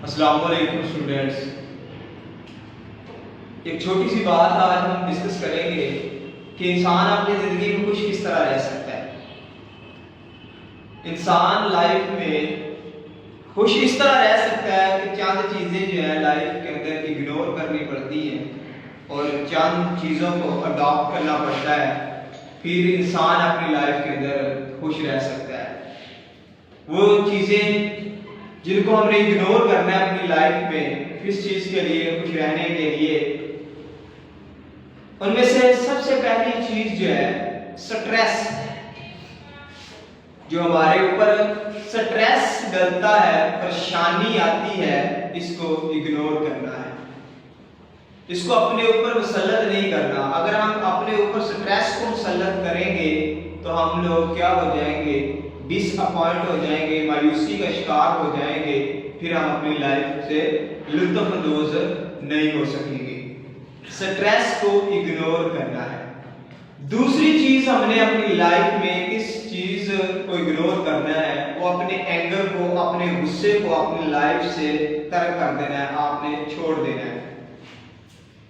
السلام علیکم اسٹوڈینٹس، ایک چھوٹی سی بات آج ہم ڈسکس کریں گے کہ انسان اپنی زندگی میں خوش کس طرح رہ سکتا ہے۔ انسان لائف میں خوش اس طرح رہ سکتا ہے کہ چند چیزیں جو ہیں لائف کے اندر اگنور کرنی پڑتی ہیں اور چند چیزوں کو اڈاپٹ کرنا پڑتا ہے، پھر انسان اپنی لائف کے اندر خوش رہ سکتا ہے۔ وہ چیزیں جن کو ہم نے اگنور کرنا ہے اپنی لائف میں کس چیز کے لیے، خوش رہنے کے لیے، ان میں سے سب سے پہلی چیز جو ہے سٹریس، جو ہمارے اوپر سٹریس ڈلتا ہے، پریشانی آتی ہے، اس کو اگنور کرنا ہے، اس کو اپنے اوپر مسلط نہیں کرنا۔ اگر ہم اپنے اوپر سٹریس کو مسلط کریں گے تو ہم لوگ کیا ہو جائیں گے؟ ڈس اپوائنٹ ہو جائیں گے، مایوسی کا شکار ہو جائیں گے، پھر ہم اپنی لائف سے لطف اندوز نہیں ہو سکیں گے۔ سٹریس کو اگنور کرنا ہے۔ دوسری چیز ہم نے اپنی لائف میں کس چیز کو اگنور کرنا ہے؟ وہ اپنے اینگر کو، اپنے غصے کو اپنی لائف سے ترک کر دینا ہے، آپ نے چھوڑ دینا ہے۔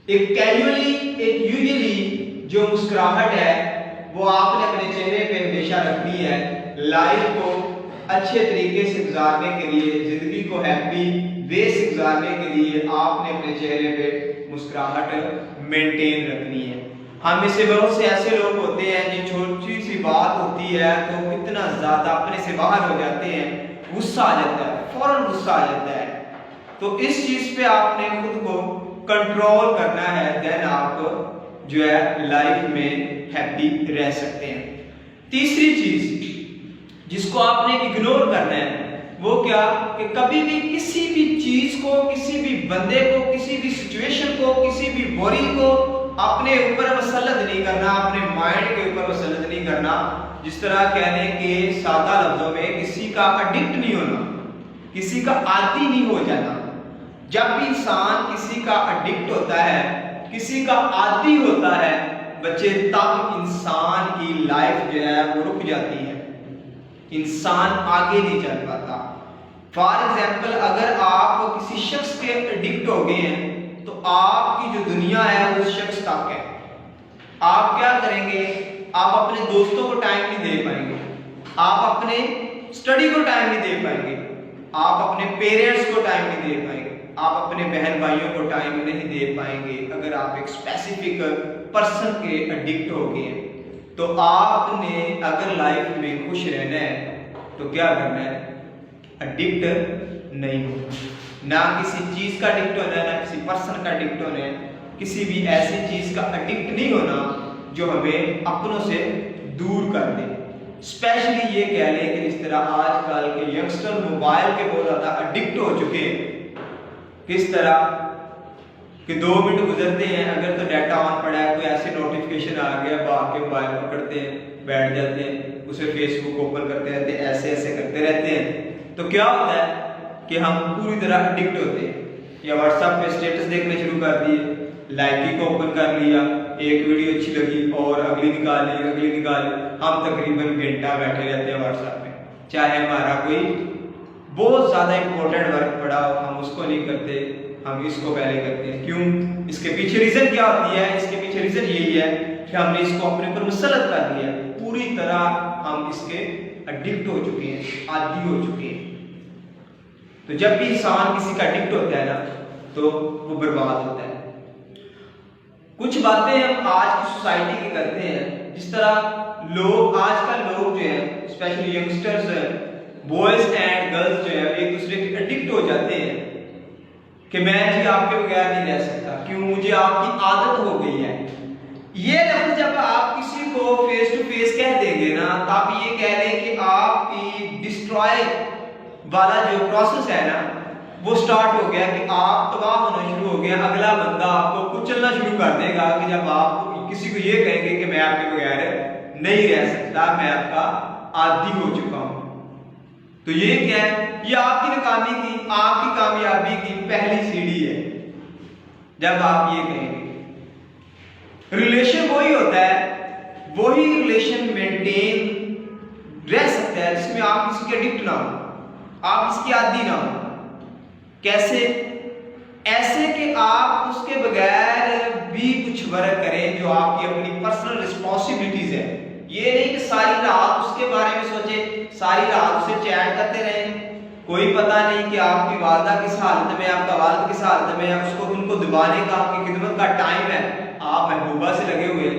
ایک کیجولی، ایک یوزلی جو مسکراہٹ ہے وہ آپ نے اپنے چہرے پہ ہمیشہ رکھنی ہے۔ لائف کو اچھے طریقے سے گزارنے کے لیے، زندگی کو ہیپی وے سے گزارنے کے لیے آپ نے اپنے چہرے پہ مسکراہٹ مینٹین رکھنی ہے۔ ہم میں سے بہت سے ایسے لوگ ہوتے ہیں جو چھوٹی سی بات ہوتی ہے تو اتنا زیادہ اپنے سے باہر ہو جاتے ہیں، غصہ آ جاتا ہے، فوراً غصہ آ جاتا ہے۔ تو اس چیز پہ آپ نے خود کو کنٹرول کرنا ہے، دین آپ جو ہے لائف میں ہیپی رہ سکتے ہیں۔ تیسری چیز جس کو آپ نے اگنور کرنا ہے وہ کیا کہ کبھی بھی کسی بھی چیز کو، کسی بھی بندے کو، کسی بھی سچویشن کو، کسی بھی وری کو اپنے اوپر مسلط نہیں کرنا، اپنے مائنڈ کے اوپر مسلط نہیں کرنا۔ جس طرح کہنے کے سادہ لفظوں میں کسی کا اڈکٹ نہیں ہونا، کسی کا عادی نہیں ہو جانا۔ جب بھی انسان کسی کا اڈکٹ ہوتا ہے، کسی کا عادی ہوتا ہے بچے، تب انسان کی لائف جو ہے وہ رک جاتی ہے، انسان آگے نہیں چل پاتا۔ فار ایگزامپل، اگر آپ کسی شخص کے اڈکٹ ہو گئے ہیں تو آپ کی جو دنیا ہے اس شخص تک ہے۔ آپ کیا کریں گے؟ آپ اپنے دوستوں کو ٹائم نہیں دے پائیں گے، آپ اپنے اسٹڈی کو ٹائم نہیں دے پائیں گے، آپ اپنے پیرنٹس کو ٹائم نہیں دے پائیں گے، آپ اپنے بہن بھائیوں کو ٹائم نہیں دے پائیں گے۔ اگر آپ ایک اسپیسیفک پرسن کے اڈکٹ ہو گئے ہیں تو آپ نے اگر لائف میں خوش رہنا ہے تو کیا کرنا ہے؟ اڈکٹ نہیں ہونا، نہ کسی چیز کا اڈکٹ ہونا ہے، نہ کسی پرسن کا اڈکٹ ہونا ہے، کسی بھی ایسی چیز کا اڈکٹ نہیں ہونا جو ہمیں اپنوں سے دور کر دے۔ اسپیشلی یہ کہہ لیں کہ جس طرح آج کل کے ینگسٹر موبائل کے بہت زیادہ اڈکٹ ہو چکے ہیں، کس طرح کہ 2 منٹ گزرتے ہیں اگر تو ڈیٹا آن پڑا ہے، کوئی ایسے نوٹیفیکیشن آ گیا، بھاگ کے موبائل پکڑتے ہیں، بیٹھ جاتے ہیں، اسے فیس بک اوپن کرتے رہتے ہیں، ایسے کرتے رہتے ہیں۔ تو کیا ہوتا ہے کہ ہم پوری طرح اڈکٹ ہوتے ہیں، یا واٹس ایپ پہ اسٹیٹس دیکھنے شروع کر دیے، لائکی کو اوپن کر لیا، ایک ویڈیو اچھی لگی اور اگلی نکال لی، ہم تقریباً گھنٹہ بیٹھے رہتے ہیں واٹس ایپ پہ، چاہے ہمارا کوئی بہت زیادہ امپورٹنٹ ورک پڑا ہو، ہم اس کو نہیں کرتے، ہم اس کو پہلے کرتے ہیں۔ کیوں؟ اس کے پیچھے ریزن کیا ہوتی ہے؟ اس کے پیچھے ریزن یہی ہے کہ ہم نے اس کو اپنے اوپر مسلط کر دیا ہے، پوری طرح ہم اس کے اڈکٹ ہو چکے ہیں، عادی ہو چکے ہیں۔ تو جب بھی انسان کسی کا اڈکٹ ہوتا ہے نا تو وہ برباد ہوتا ہے۔ کچھ باتیں ہم آج کی سوسائٹی کی کرتے ہیں، جس طرح لوگ آج کل لوگ جو ہیں اسپیشلی ینگسٹرز ہیں، بوائز اینڈ گرلز جو ہے ایک دوسرے کے اڈکٹ ہو جاتے ہیں کہ میں جی آپ کے بغیر نہیں رہ سکتا، کیوں؟ مجھے آپ کی عادت ہو گئی ہے۔ یہ لفظ جب آپ کسی کو فیس ٹو فیس کہہ دیں گے نا، تب یہ کہہ لیں کہ آپ کی ڈسٹرائے والا جو پروسیس ہے نا وہ سٹارٹ ہو گیا، کہ آپ تباہ ہونا شروع ہو گیا۔ اگلا بندہ آپ کو کچلنا شروع کر دے گا کہ جب آپ کسی کو یہ کہیں گے کہ میں آپ کے بغیر نہیں رہ سکتا، میں آپ کا عادی ہو چکا ہوں۔ تو یہ کیا ہے؟ یہ آپ کی ناکامی کی، آپ کی کامیابی کی پہلی سیڑھی ہے جب آپ یہ کہیں گے۔ ریلیشن وہی ہوتا ہے، وہی ریلیشن مینٹین رہ سکتا ہے جس میں آپ کسی کے اڈکٹ نہ ہو، آپ اس کی عادی نہ ہو۔ کیسے؟ ایسے کہ آپ اس کے بغیر بھی کچھ ورک کریں جو آپ کی اپنی پرسنل رسپانسبلٹیز ہے. یہ نہیں کہ ساری رات اس کے بارے میں سوچیں، ساری رات اسے چیٹ کرتے رہیں، کوئی پتہ نہیں کہ آپ کی والدہ کس حالت میں، آپ کا والد کس حالت میں، اس کو ان کو دبانے کا آپ کی خدمت کا ٹائم ہے، آپ محبوبہ سے لگے ہوئے.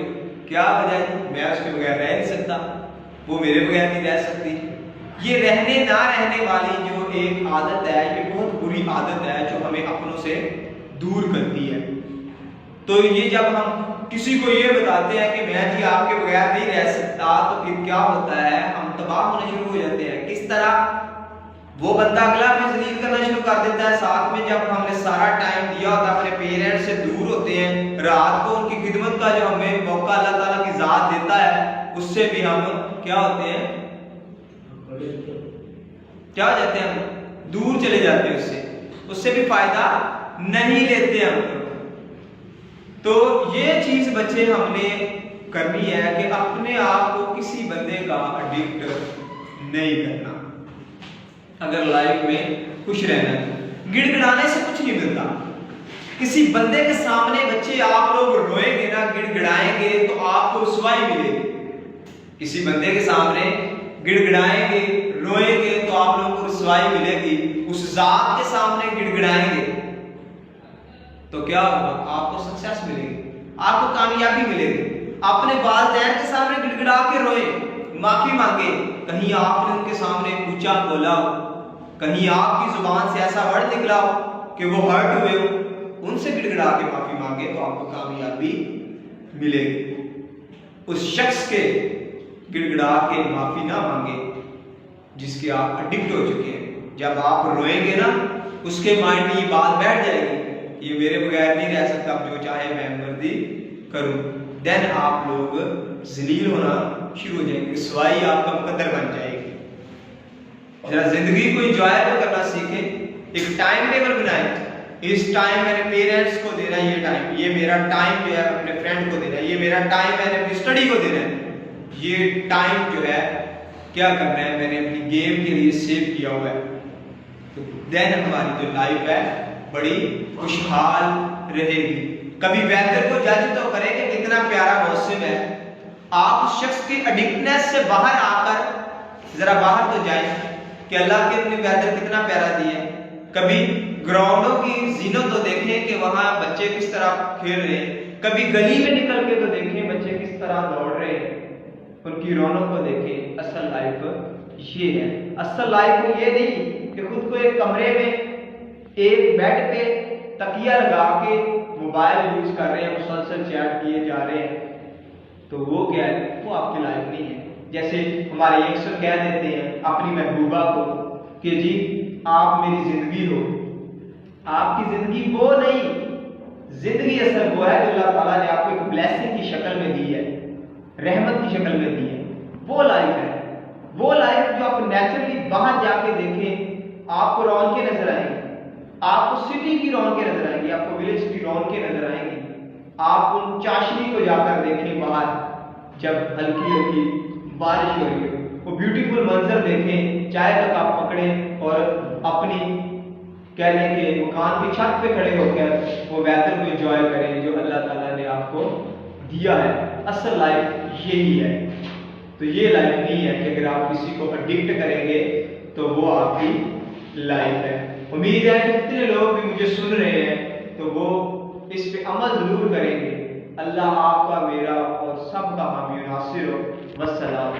کیا وجہ ہے؟ میں اس کے بغیر رہ نہیں سکتا، وہ میرے بغیر نہیں رہ سکتی. یہ رہنے نہ رہنے والی جو ایک عادت ہے، یہ بہت بری عادت ہے جو ہمیں اپنوں سے دور کرتی ہے. تو یہ جب ہم کسی کو یہ بتاتے ہیں کہ میں جی آپ کے بغیر نہیں رہ سکتا، تو پھر کیا ہوتا ہے؟ ہم تباہ ہونے شروع ہو جاتے ہیں. کس طرح؟ وہ بندہ اگلا بھی ذلیل کرنا شروع کر دیتا ہے. ساتھ میں جب ہم نے سارا ٹائم دیا ہوتا ہے، اپنے پیرنٹس سے دور ہوتے ہیں، رات کو ان کی خدمت کا جو ہمیں موقع اللہ تعالیٰ کی ذات دیتا ہے، اس سے بھی ہم کیا ہوتے ہیں؟ کیا ہو جاتے ہیں؟ ہم دور چلے جاتے ہیں، اس سے بھی فائدہ نہیں لیتے ہم. تو یہ چیز بچے ہم نے کرنی ہے کہ اپنے آپ کو کسی بندے کا ایڈکٹ نہیں کرنا اگر لائف میں خوش رہنا ہے. گڑ گڑانے سے کچھ نہیں ملتا. کسی بندے کے سامنے بچے آپ لوگ روئیں گے نا، گڑ گڑائیں گے تو آپ کو رسوائی ملے گی. کسی بندے کے سامنے گڑ گڑائیں گے، روئیں گے تو آپ لوگوں کو رسوائی ملے گی. اس ذات کے سامنے گڑ گڑائیں گے تو کیا ہوگا؟ آپ کو سکسیس ملے گی، آپ کو کامیابی ملے گی. اپنے والدین کے سامنے گڑ گڑا کے روئے، معافی مانگے، کہیں آپ نے ان کے سامنے اونچا بولا ہو، کہیں آپ کی زبان سے ایسا ورڈ نکلا ہو کہ وہ ہرٹ ہوئے ہو، ان سے گڑ گڑا کے معافی مانگے تو آپ کو کامیابی ملے گی. اس شخص کے گڑ گڑا کے معافی نہ مانگے جس کے آپ ایڈکٹ ہو چکے ہیں. جب آپ روئیں گے نا، اس کے مائنڈ میں یہ بات بیٹھ جائے گی، یہ میرے بغیر نہیں رہ سکتا، جو چاہے میں مرضی کروں. دین آپ لوگ ذلیل ہونا شروع ہو جائیں گے، رسوائی آپ کا مقدر بن جائے گی. ذرا زندگی کو انجوائے کرنا سیکھیں. ایک ٹائم ٹیبل بنائیں. اس ٹائم میں نے پیرنٹس کو دینا ہے، یہ ٹائم، یہ میرا ٹائم جو ہے اپنے فرینڈ کو دینا ہے، یہ میرا ٹائم میں نے اپنی اسٹڈی کو دینا ہے، یہ ٹائم جو ہے کیا کرنا ہے میں نے اپنی گیم کے لیے سیو کیا ہوا ہے. تو دین ہماری جو لائف ہے بڑی خوشحال رہے گی. کبھی ویدر کو جج تو کریں کہ کتنا پیارا موسم ہے. آپ اس شخص کی ایڈکٹنس سے باہر آ کر ذرا باہر تو جائیں کہ اللہ کے اپنے ویدر کتنا پیارا دی ہے. کبھی گراؤنڈوں کی زینت تو دیکھیں کہ وہاں بچے کس طرح کھیل رہے ہیں. کبھی گلی میں نکل کے تو دیکھیں بچے کس طرح دوڑ رہے ہیں، ان کی رونق کو دیکھیں. اصل لائف یہ ہے. اصل لائف یہ نہیں کہ خود کو ایک کمرے میں ایک بیڈ پہ تکیہ لگا کے موبائل یوز کر رہے ہیں، مسلسل چیٹ کیے جا رہے ہیں. تو وہ کیا ہے؟ وہ آپ کی لائف نہیں ہے. جیسے ہمارے یکسر کہہ دیتے ہیں اپنی محبوبہ کو کہ جی آپ میری زندگی ہو. آپ کی زندگی وہ نہیں. زندگی اصل وہ ہے جو اللہ تعالیٰ نے آپ کو ایک بلیسنگ کی شکل میں دی ہے، رحمت کی شکل میں دی ہے. وہ لائف ہے، وہ لائف جو آپ نیچرلی باہر جا کے دیکھیں آپ کو رونقیں نظر آئیں گی، آپ کو سٹی کی رونقیں نظر آئیں گی، آپ کو ولیج کی رونقیں نظر آئیں گی. آپ ان چاشنی کو جا کر دیکھیں باہر جب ہلکی ہلکی بارش ہو رہی ہے، وہ بیوٹیفل منظر دیکھیں، چائے تک آپ پکڑیں اور اپنی کہہ لیں کہ مکان کی چھت پہ کھڑے ہو کر وہ ویدر کو انجوائے کریں جو اللہ تعالیٰ نے آپ کو دیا ہے. اصل لائف یہی ہے. تو یہ لائف نہیں ہے کہ اگر آپ کسی کو ایڈکٹ کریں گے تو وہ آپ کی لائف ہے. امید ہے کہ جتنے لوگ بھی مجھے سن رہے ہیں تو وہ اس پہ عمل ضرور کریں گے. اللہ آپ کا، میرا اور سب کا حامی و ناصر ہو. والسلام.